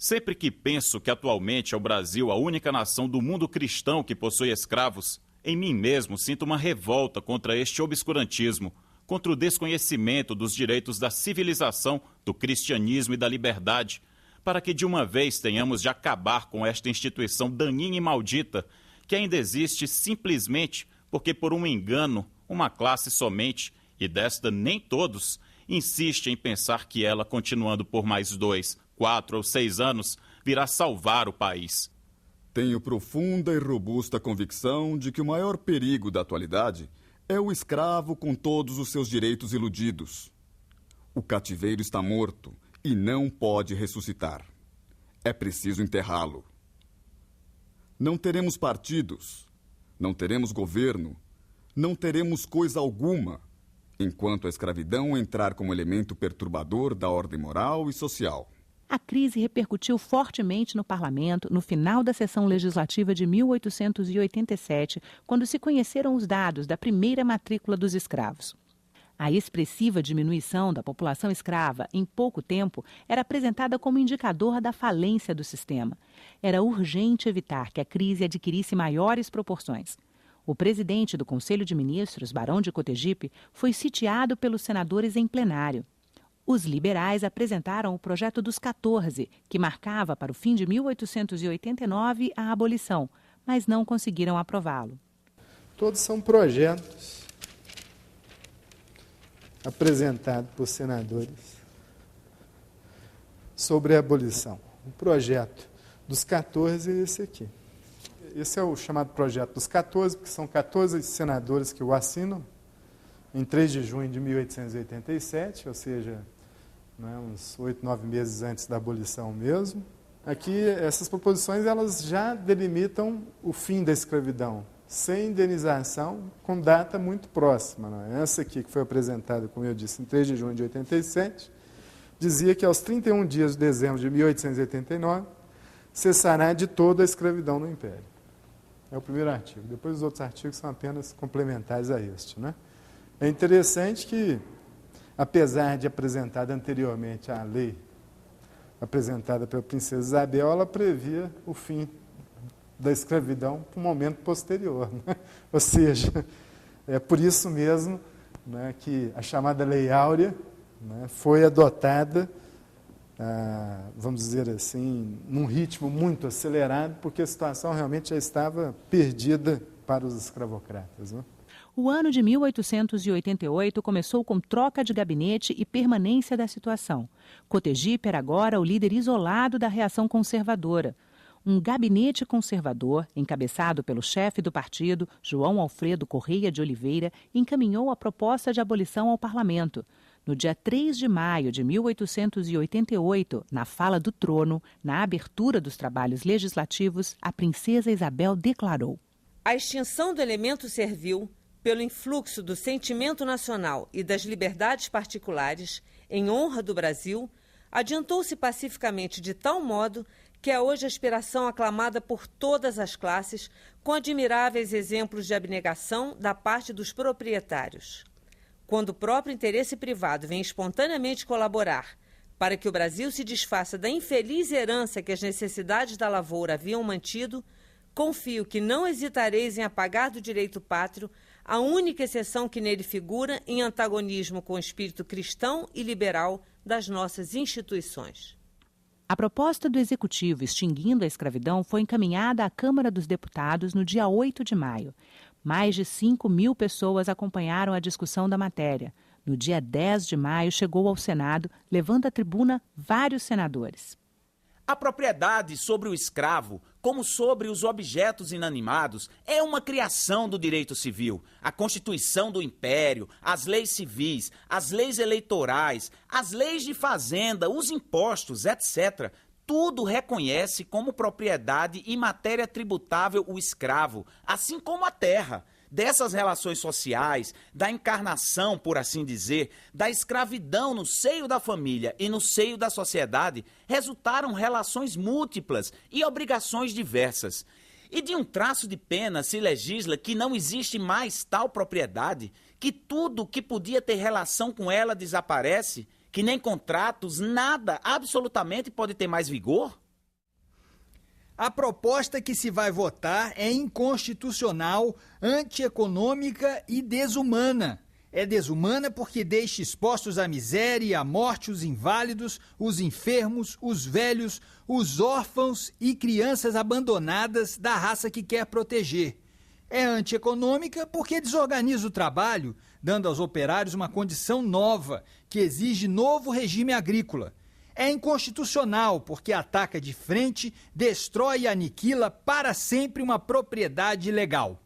Sempre que penso que atualmente é o Brasil a única nação do mundo cristão que possui escravos, em mim mesmo sinto uma revolta contra este obscurantismo, contra o desconhecimento dos direitos da civilização, do cristianismo e da liberdade, para que de uma vez tenhamos de acabar com esta instituição daninha e maldita, que ainda existe simplesmente porque por um engano, uma classe somente, e desta nem todos, insiste em pensar que ela, continuando por mais 2, 4 ou 6 anos, virá salvar o país. Tenho profunda e robusta convicção de que o maior perigo da atualidade é o escravo com todos os seus direitos iludidos. O cativeiro está morto e não pode ressuscitar. É preciso enterrá-lo. Não teremos partidos, não teremos governo, não teremos coisa alguma, enquanto a escravidão entrar como elemento perturbador da ordem moral e social. A crise repercutiu fortemente no parlamento no final da sessão legislativa de 1887, quando se conheceram os dados da primeira matrícula dos escravos. A expressiva diminuição da população escrava em pouco tempo era apresentada como indicador da falência do sistema. Era urgente evitar que a crise adquirisse maiores proporções. O presidente do Conselho de Ministros, Barão de Cotegipe, foi sitiado pelos senadores em plenário. Os liberais apresentaram o Projeto dos 14, que marcava para o fim de 1889 a abolição, mas não conseguiram aprová-lo. Todos são projetos apresentados por senadores sobre a abolição. O projeto dos 14 é esse aqui. Esse é o chamado Projeto dos 14, porque são 14 senadores que o assinam em 3 de junho de 1887, ou seja, uns 8, 9 meses antes da abolição mesmo. Aqui, essas proposições elas já delimitam o fim da escravidão, sem indenização, com data muito próxima. Essa aqui, que foi apresentada, como eu disse, em 3 de junho de 87, dizia que aos 31 dias de dezembro de 1889, cessará de toda a escravidão no Império. É o primeiro artigo. Depois os outros artigos são apenas complementares a este. É interessante que, apesar de apresentada anteriormente à lei apresentada pela princesa Isabel, ela previa o fim da escravidão para um momento posterior. Ou seja, é por isso mesmo que a chamada Lei Áurea foi adotada, vamos dizer assim, num ritmo muito acelerado, porque a situação realmente já estava perdida para os escravocratas. O ano de 1888 começou com troca de gabinete e permanência da situação. Cotegipe era agora o líder isolado da reação conservadora. Um gabinete conservador, encabeçado pelo chefe do partido, João Alfredo Correia de Oliveira, encaminhou a proposta de abolição ao parlamento. No dia 3 de maio de 1888, na fala do trono, na abertura dos trabalhos legislativos, a princesa Isabel declarou: a extinção do elemento servil, pelo influxo do sentimento nacional e das liberdades particulares, em honra do Brasil, adiantou-se pacificamente de tal modo que é hoje a aspiração aclamada por todas as classes, com admiráveis exemplos de abnegação da parte dos proprietários. Quando o próprio interesse privado vem espontaneamente colaborar para que o Brasil se desfaça da infeliz herança que as necessidades da lavoura haviam mantido, confio que não hesitareis em apagar do direito pátrio a única exceção que nele figura em antagonismo com o espírito cristão e liberal das nossas instituições. A proposta do Executivo extinguindo a escravidão foi encaminhada à Câmara dos Deputados no dia 8 de maio. Mais de 5.000 pessoas acompanharam a discussão da matéria. No dia 10 de maio, chegou ao Senado, levando à tribuna vários senadores. A propriedade sobre o escravo, como sobre os objetos inanimados, é uma criação do direito civil. A Constituição do Império, as leis civis, as leis eleitorais, as leis de fazenda, os impostos, etc., tudo reconhece como propriedade e matéria tributável o escravo, assim como a terra. Dessas relações sociais, da encarnação, por assim dizer, da escravidão no seio da família e no seio da sociedade, resultaram relações múltiplas e obrigações diversas. E de um traço de pena se legisla que não existe mais tal propriedade, que tudo que podia ter relação com ela desaparece, que nem contratos, nada, absolutamente pode ter mais vigor? A proposta que se vai votar é inconstitucional, antieconômica e desumana. É desumana porque deixa expostos à miséria e à morte os inválidos, os enfermos, os velhos, os órfãos e crianças abandonadas da raça que quer proteger. É antieconômica porque desorganiza o trabalho, dando aos operários uma condição nova, que exige novo regime agrícola. É inconstitucional porque ataca de frente, destrói e aniquila para sempre uma propriedade legal.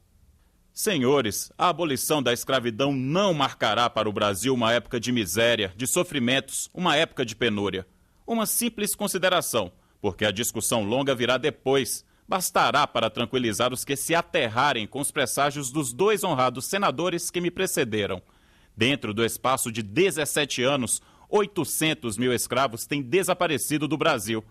Senhores, a abolição da escravidão não marcará para o Brasil uma época de miséria, de sofrimentos, uma época de penúria. Uma simples consideração, porque a discussão longa virá depois. Bastará para tranquilizar os que se aterrarem com os presságios dos 2 honrados senadores que me precederam. Dentro do espaço de 17 anos, 800 mil escravos têm desaparecido do Brasil.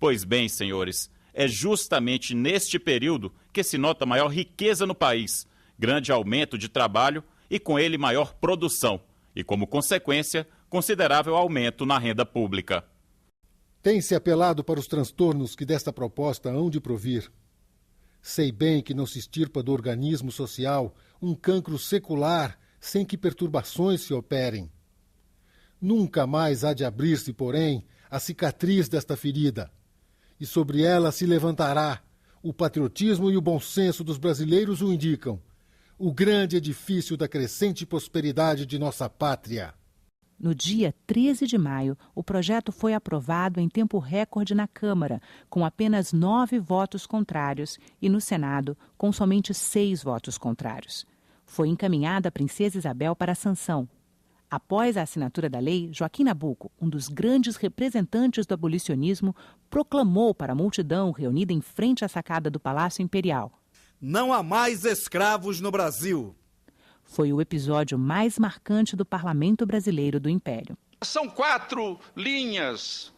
Pois bem, senhores, é justamente neste período que se nota maior riqueza no país, grande aumento de trabalho e com ele maior produção e, como consequência, considerável aumento na renda pública. Tem-se apelado para os transtornos que desta proposta hão de provir. Sei bem que não se extirpa do organismo social um cancro secular sem que perturbações se operem. Nunca mais há de abrir-se, porém, a cicatriz desta ferida, e sobre ela se levantará, o patriotismo e o bom senso dos brasileiros o indicam, o grande edifício da crescente prosperidade de nossa pátria. No dia 13 de maio, o projeto foi aprovado em tempo recorde na Câmara, com apenas 9 votos contrários, e no Senado, com somente 6 votos contrários. Foi encaminhada a Princesa Isabel para a sanção. Após a assinatura da lei, Joaquim Nabuco, um dos grandes representantes do abolicionismo, proclamou para a multidão reunida em frente à sacada do Palácio Imperial: "Não há mais escravos no Brasil." Foi o episódio mais marcante do parlamento brasileiro do Império. São 4 linhas.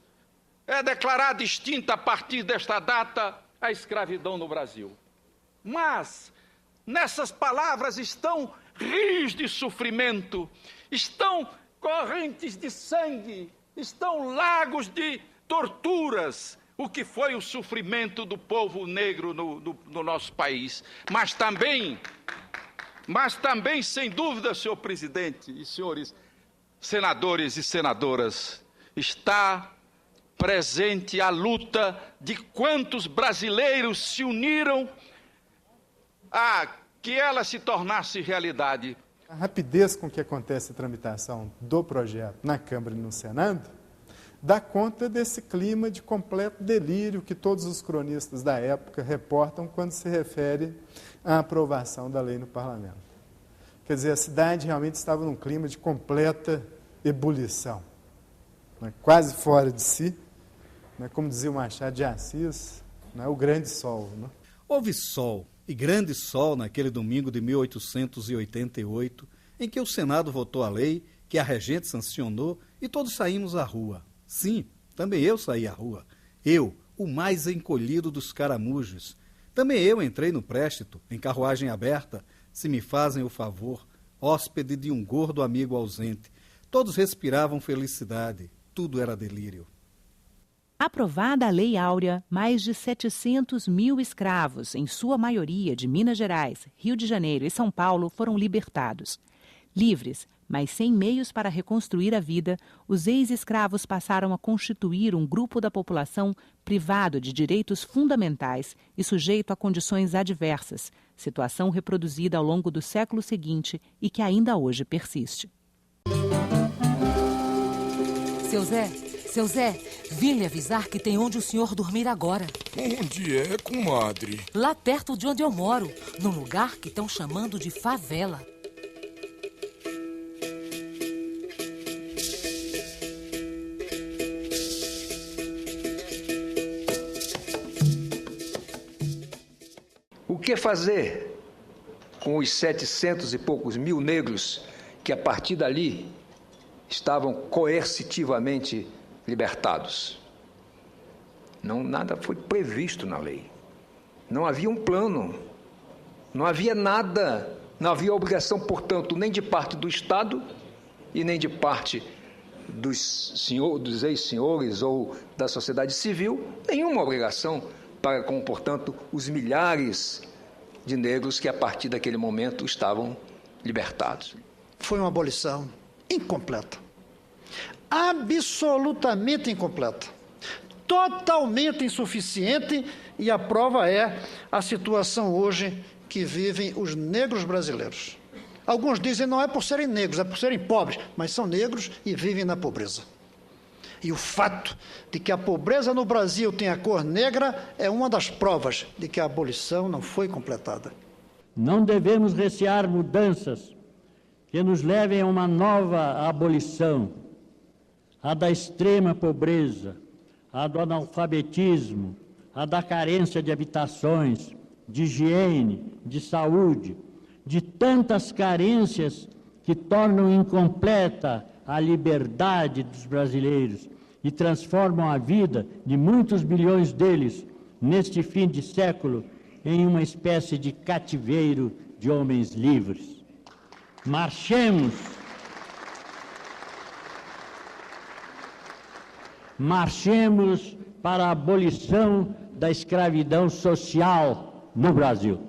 É declarada extinta a partir desta data a escravidão no Brasil. Mas nessas palavras estão rios de sofrimento, estão correntes de sangue, estão lagos de torturas, o que foi o sofrimento do povo negro no nosso país. Mas também, sem dúvida, senhor presidente e senhores senadores e senadoras, está presente a luta de quantos brasileiros se uniram a que ela se tornasse realidade. A rapidez com que acontece a tramitação do projeto na Câmara e no Senado dá conta desse clima de completo delírio que todos os cronistas da época reportam quando se refere à aprovação da lei no parlamento. Quer dizer, a cidade realmente estava num clima de completa ebulição, né? Quase fora de si, né? Como dizia o Machado de Assis, né? O grande sol. Né? Houve sol, e grande sol, naquele domingo de 1888, em que o Senado votou a lei, que a regente sancionou, e todos saímos à rua. Sim, também eu saí à rua. Eu, o mais encolhido dos caramujos. Também eu entrei no préstito, em carruagem aberta, se me fazem o favor, hóspede de um gordo amigo ausente. Todos respiravam felicidade, tudo era delírio. Aprovada a Lei Áurea, mais de 700 mil escravos, em sua maioria de Minas Gerais, Rio de Janeiro e São Paulo, foram libertados. Livres, mas sem meios para reconstruir a vida, os ex-escravos passaram a constituir um grupo da população privado de direitos fundamentais e sujeito a condições adversas, situação reproduzida ao longo do século seguinte e que ainda hoje persiste. Seu Zé, vim lhe avisar que tem onde o senhor dormir agora. Onde é, comadre? Lá perto de onde eu moro, num lugar que estão chamando de favela. O que fazer com os 700 e poucos mil negros que, a partir dali, estavam coercitivamente libertados? Nada foi previsto na lei. Não havia um plano. Não havia nada. Não havia obrigação, portanto, nem de parte do Estado e nem de parte dos ex-senhores ou da sociedade civil, nenhuma obrigação para com, portanto, os milhares de negros que a partir daquele momento estavam libertados. Foi uma abolição incompleta, absolutamente incompleta, totalmente insuficiente, e a prova é a situação hoje que vivem os negros brasileiros. Alguns dizem não é por serem negros, é por serem pobres, mas são negros e vivem na pobreza. E o fato de que a pobreza no Brasil tem a cor negra é uma das provas de que a abolição não foi completada. Não devemos recear mudanças que nos levem a uma nova abolição, a da extrema pobreza, a do analfabetismo, a da carência de habitações, de higiene, de saúde, de tantas carências que tornam incompleta a liberdade dos brasileiros e transformam a vida de muitos milhões deles, neste fim de século, em uma espécie de cativeiro de homens livres. Marchemos para a abolição da escravidão social no Brasil.